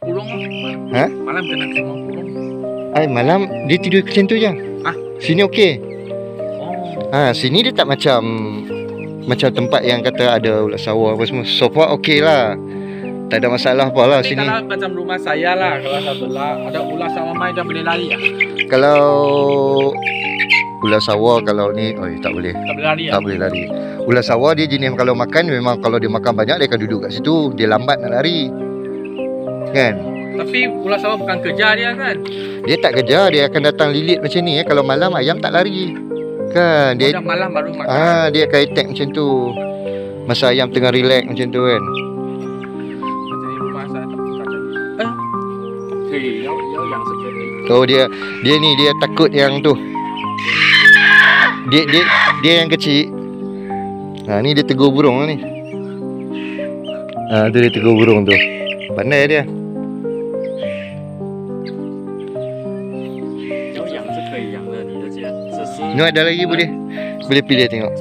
burung. Ha? Malam kena semua burung. Malam dia tidur macam tu je. Ah? Sini okey. Oh. Sini dia tak macam tempat yang kata ada ulat sawah apa semua. So far okey lah. Tak ada masalah apa lah Tapi sini. kalau macam rumah saya lah, kalau sebelah ada ular sama mai dah boleh lari ya? Kalau ulat sawah kalau ni, tak boleh. Tak boleh lari ya? Tak boleh lari. Ulat sawah dia jenis kalau makan, memang kalau dia makan banyak dia akan duduk kat situ. Dia lambat nak lari. Kan? Tapi ular sawah bukan kejar dia kan? Dia tak kejar, dia akan datang lilit macam ni. Kalau malam ayam tak lari. Kan? Dia Dah malam baru makan. dia akan attack macam tu. Masa ayam tengah relax macam tu kan. Jadi rumah saya tak buka jadi. Oh dia takut yang tu. Dia yang kecil. Ni dia tegur burung ni. Tu dia tegur burung tu. Pandai dia. Ni ada lagi boleh pilih tengok.